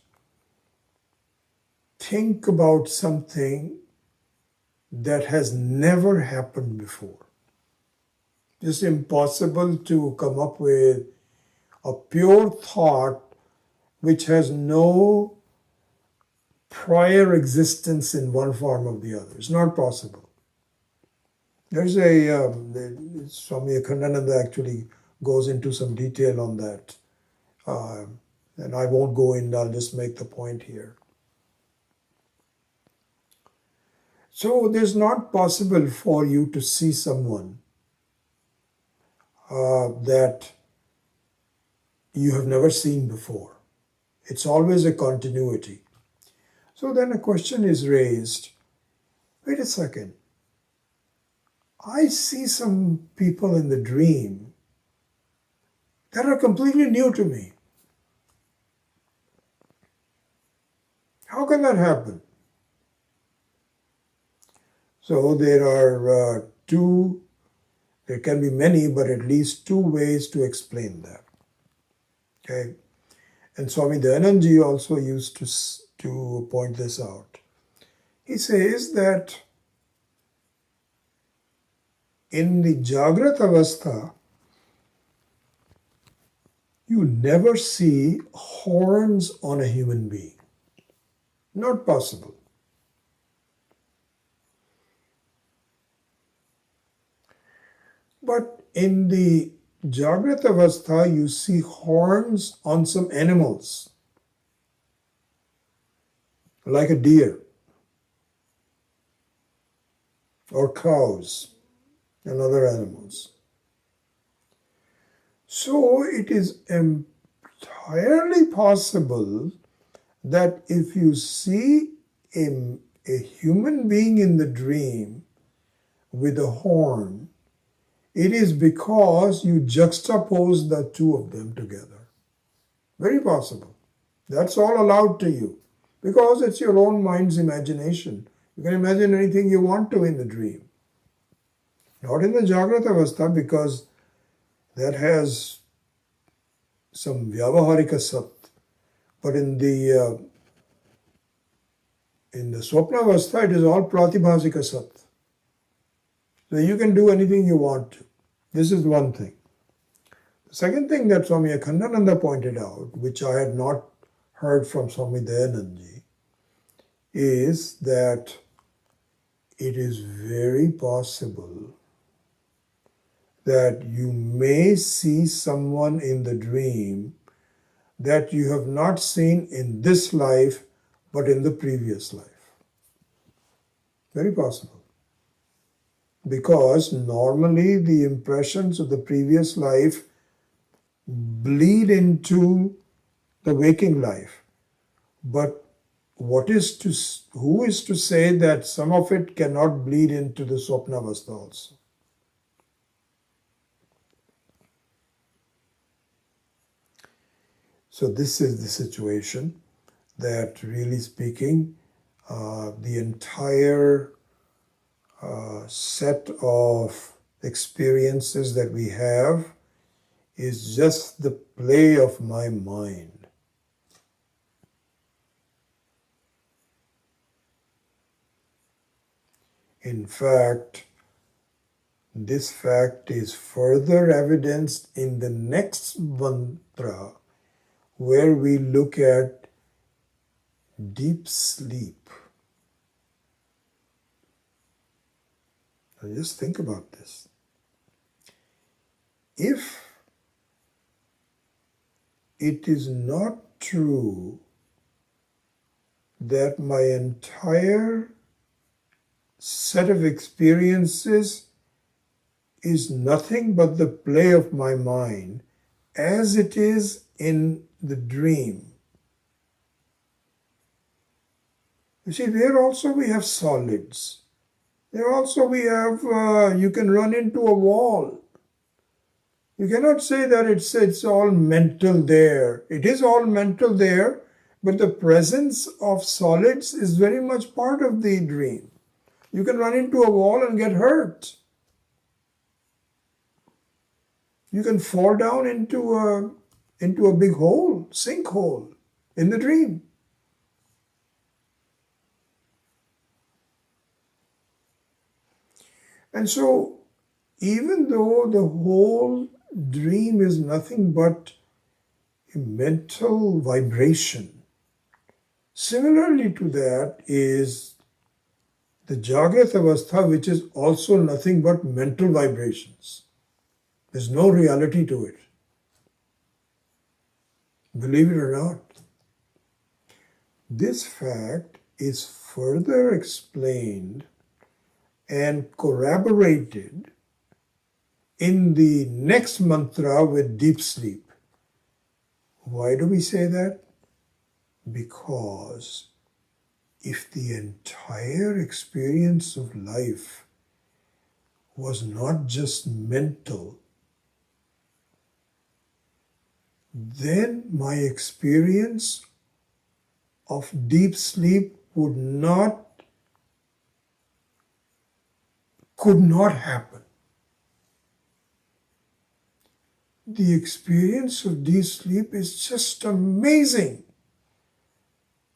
think about something that has never happened before. It's impossible to come up with a pure thought which has no prior existence in one form or the other. It's not possible. There's Swami Akhandananda actually goes into some detail on that. And I won't go in, I'll just make the point here. So it is not possible for you to see someone that you have never seen before. It's always a continuity. So then a question is raised, wait a second, I see some people in the dream that are completely new to me. How can that happen? So there can be many, but at least two ways to explain that. Okay? And Swami Dayanand also used to point this out. He says that in the Jagrat Avastha, you never see horns on a human being. Not possible. But in the Jagrat Avastha, you see horns on some animals, like a deer or cows and other animals. So it is entirely possible that if you see a human being in the dream with a horn, it is because you juxtapose the two of them together. Very possible. That's all allowed to you because it's your own mind's imagination. You can imagine anything you want to in the dream. Not in the Jagrata Avastha because that has some Vyavaharika Sat. But in the Swapna Avastha, it is all Pratibhasika Sat. So you can do anything you want to. This is one thing. The second thing that Swami Akhandananda pointed out, which I had not heard from Swami Dayanandji, is that it is very possible that you may see someone in the dream that you have not seen in this life, but in the previous life. Very possible. Because normally the impressions of the previous life bleed into the waking life. But who is to say that some of it cannot bleed into the Swapnavastha also? So this is the situation that, really speaking, the entire set of experiences that we have is just the play of my mind. In fact, this fact is further evidenced in the next mantra, where we look at deep sleep. Now just think about this. If it is not true that my entire set of experiences is nothing but the play of my mind, as it is in the dream. You see, there also we have solids. There also we have, you can run into a wall. You cannot say that it's all mental there. It is all mental there, but the presence of solids is very much part of the dream. You can run into a wall and get hurt. You can fall down into a big hole, sinkhole, in the dream. And so, even though the whole dream is nothing but a mental vibration, similarly to that is the Jagrat Avastha, which is also nothing but mental vibrations. There's no reality to it. Believe it or not. This fact is further explained and corroborated in the next mantra with deep sleep. Why do we say that? Because if the entire experience of life was not just mental, then my experience of deep sleep could not happen. The experience of deep sleep is just amazing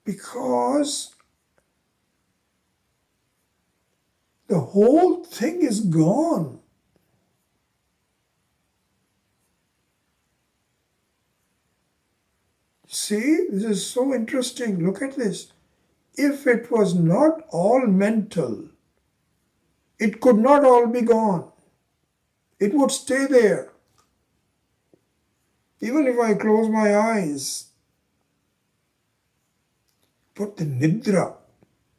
because the whole thing is gone. See, this is so interesting. Look at this. If it was not all mental, it could not all be gone. It would stay there. Even if I close my eyes. But the nidra,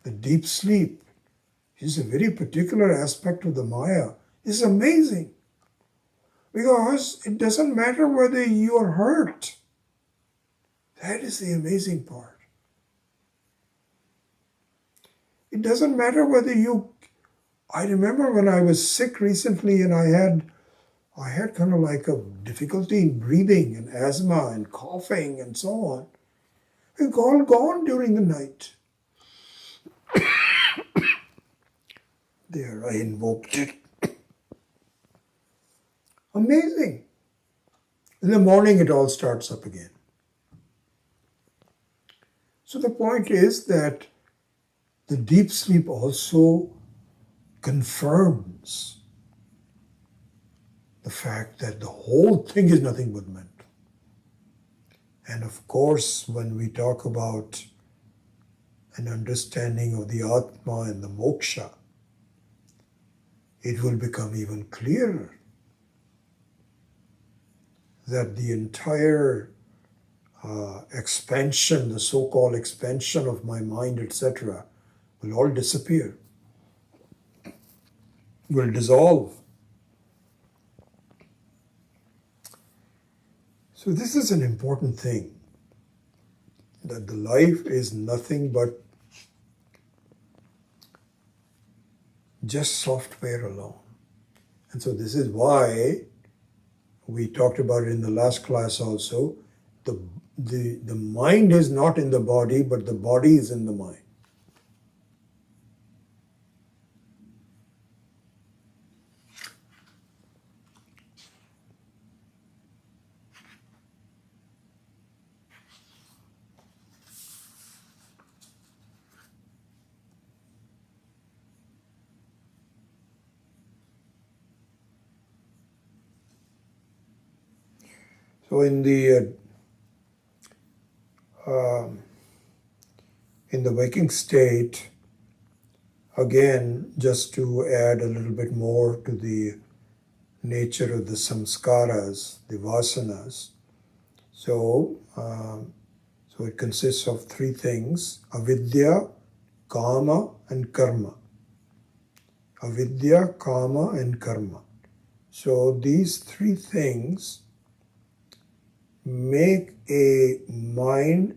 the deep sleep, is a very particular aspect of the Maya. It's amazing. Because it doesn't matter whether you are hurt. That is the amazing part. It doesn't matter whether you... I remember when I was sick recently and I had kind of like a difficulty in breathing and asthma and coughing and so on. It's all gone during the night. There, I invoked it. Amazing. In the morning, it all starts up again. So the point is that the deep sleep also confirms the fact that the whole thing is nothing but mental. And of course, when we talk about an understanding of the Atma and the Moksha, it will become even clearer that the entire expansion, the so-called expansion of my mind, etc., will all disappear, will dissolve. So this is an important thing, that the life is nothing but just software alone. And so this is why we talked about it in the last class also, the mind is not in the body, but the body is in the mind. So in the waking state, again, just to add a little bit more to the nature of the samskaras, the vasanas. So it consists of three things: avidya, kama, and karma. Avidya, kama, and karma. So these three things make a mind,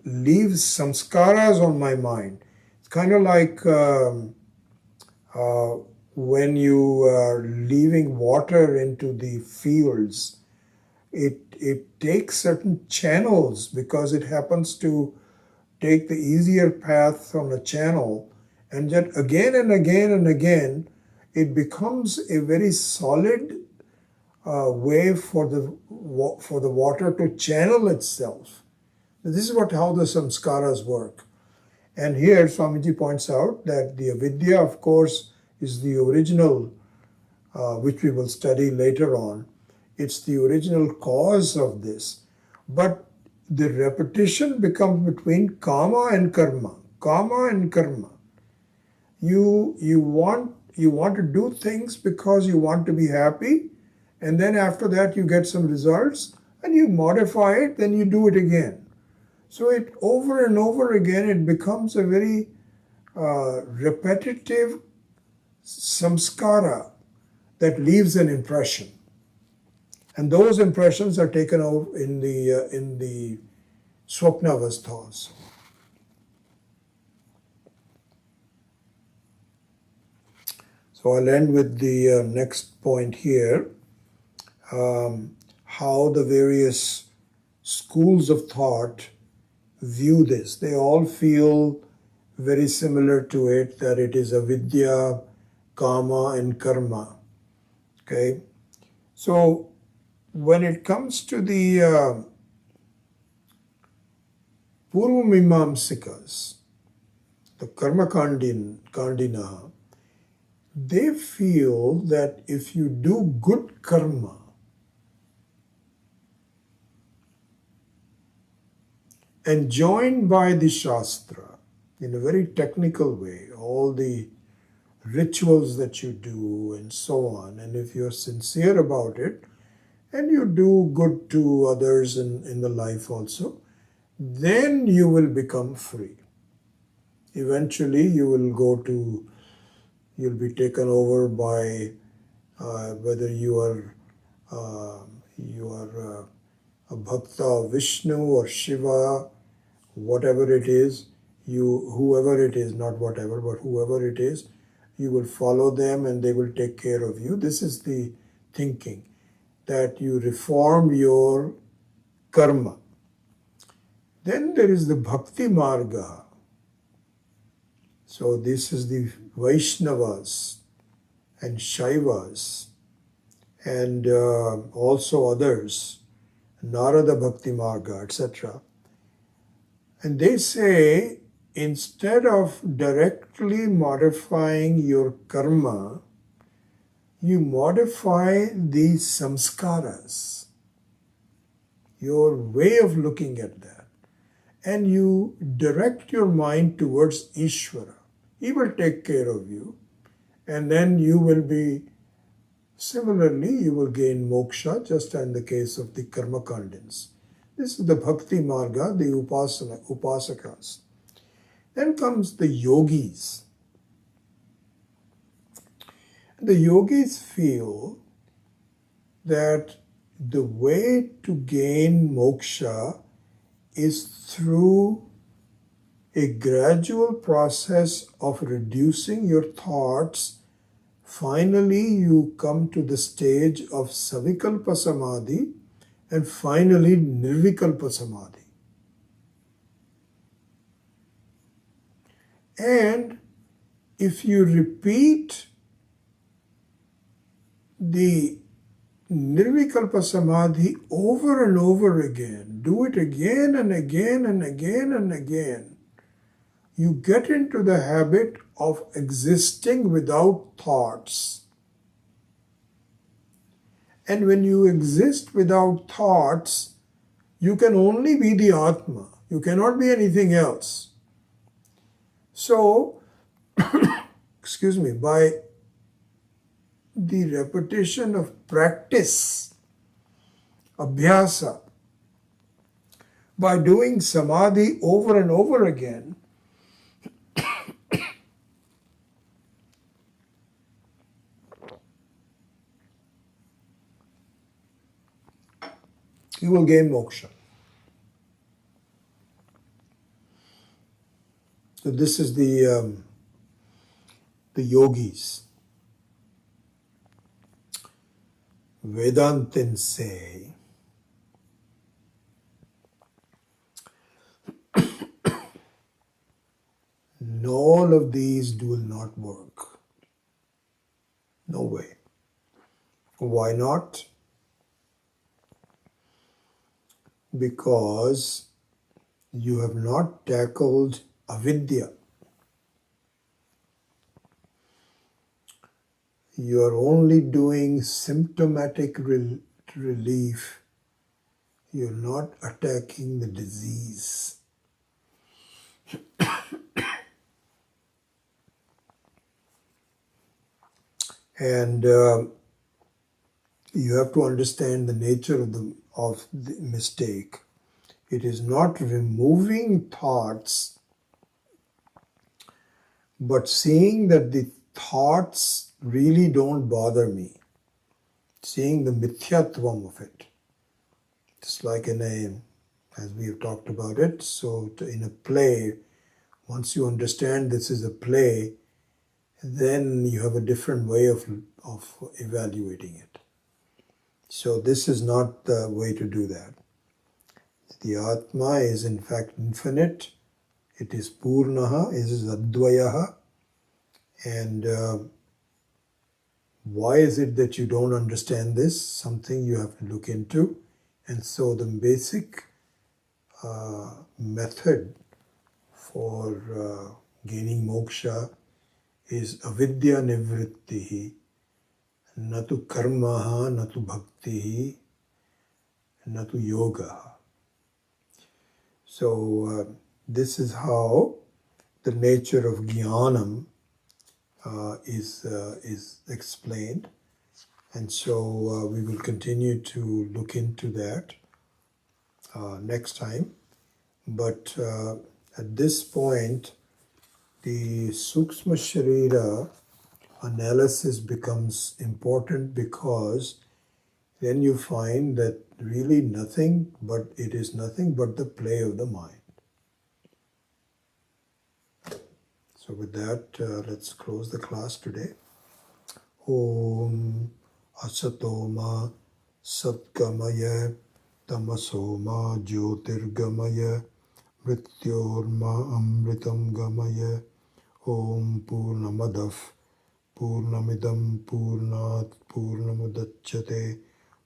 leaves samskaras on my mind. It's kind of like when you are leaving water into the fields, it takes certain channels because it happens to take the easier path on a channel, and yet again and again and again, it becomes a very solid way for the water to channel itself. This is how the samskaras work. And here Swamiji points out that the avidya, of course, is the original, which we will study later on. It's the original cause of this. But the repetition becomes between kama and karma. Kama and karma. You want to do things because you want to be happy, and then after that you get some results and you modify it, then you do it again. So it over and over again, it becomes a very repetitive samskara. that leaves an impression. And those impressions are taken out in the swapnavasthas. So I'll end with the next point here, how the various schools of thought view this. They all feel very similar to it, that it is avidya, kama, and karma. Okay? So when it comes to the Purvamimamsikas, the Karma Kandina, they feel that if you do good karma, and joined by the Shastra in a very technical way, all the rituals that you do and so on, and if you're sincere about it, and you do good to others in the life also, then you will become free. Eventually you'll be taken over by whether you are a bhakta of Vishnu or Shiva, whatever it is, whoever it is, not whatever, but whoever it is, you will follow them and they will take care of you. This is the thinking, that you reform your karma. Then there is the bhakti marga. So this is the Vaishnavas and Shaivas and also others, Narada Bhakti Marga, etc. And they say, instead of directly modifying your karma, you modify the samskaras, your way of looking at that, and you direct your mind towards Ishvara. He will take care of you, and then you will be, similarly, you will gain moksha, just in the case of the karma kandins. This is the bhakti marga, the upasakas. Then comes the yogis. The yogis feel that the way to gain moksha is through a gradual process of reducing your thoughts. Finally, you come to the stage of savikalpa samadhi, and finally nirvikalpa samadhi. And if you repeat the nirvikalpa samadhi over and over again, do it again and again and again and again, you get into the habit of existing without thoughts. And when you exist without thoughts, you can only be the Atma. You cannot be anything else. So, excuse me, by the repetition of practice, abhyasa, by doing samadhi over and over again, you will gain moksha. So this is the yogis. Vedantins say all of these will not work. No way. Why not? Because you have not tackled avidya. You are only doing symptomatic relief. You're not attacking the disease. And you have to understand the nature of the mistake. It is not removing thoughts, but seeing that the thoughts really don't bother me. seeing the mithyatvam of it. Just like in as we have talked about it, so in a play, once you understand this is a play, then you have a different way of evaluating it. So this is not the way to do that. The Atma is in fact infinite. It is Purnaha, it is Advayaha. And why is it that you don't understand this? Something you have to look into. And so the basic method for gaining moksha is avidya nivrittihi, natu karmaha, natu bhaktihi, natu yogaha. So this is how the nature of jnanam is explained, and so we will continue to look into that next time. But at this point, the Sukshma Sharira analysis becomes important, because then you find that really nothing but it is nothing but the play of the mind. So with that, let's close the class today. Om Asatoma Satgamaya Tamasoma Jyotirgamaya Mrityorma Amritam Gamaya. Om Purnamadav Purnamidam Purnat Purnamudachyate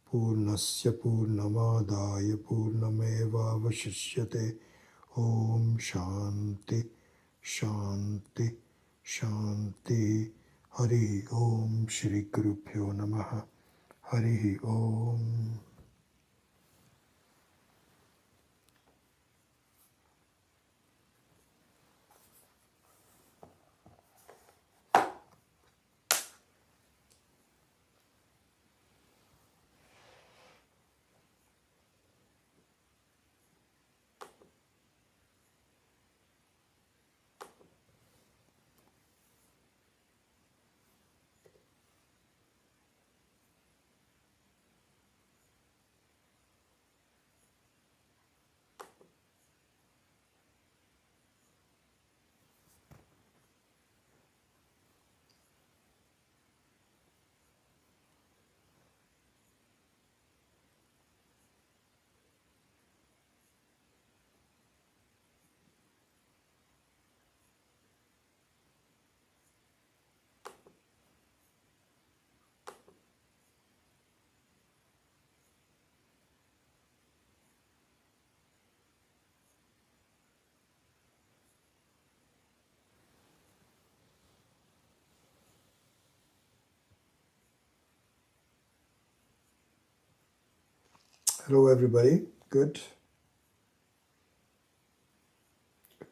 Purnasya Purnamadaya Purnameva Vashishyate. Om Shanti Shanti Shanti. Hari Om Shri Gurubhyo Namaha. Hari Om. Hello everybody, good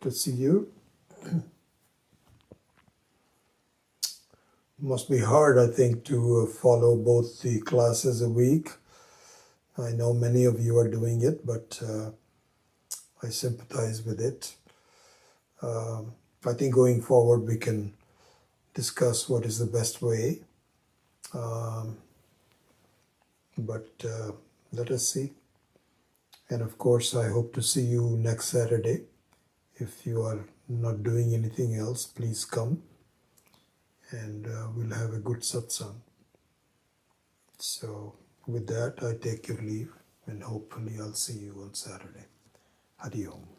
to see you. Must be hard, I think, to follow both the classes a week. I know many of you are doing it, but I sympathize with it. I think going forward we can discuss what is the best way. But let us see. And of course, I hope to see you next Saturday. If you are not doing anything else, please come, and we'll have a good satsang. So with that, I take your leave, and hopefully I'll see you on Saturday. Hari Om.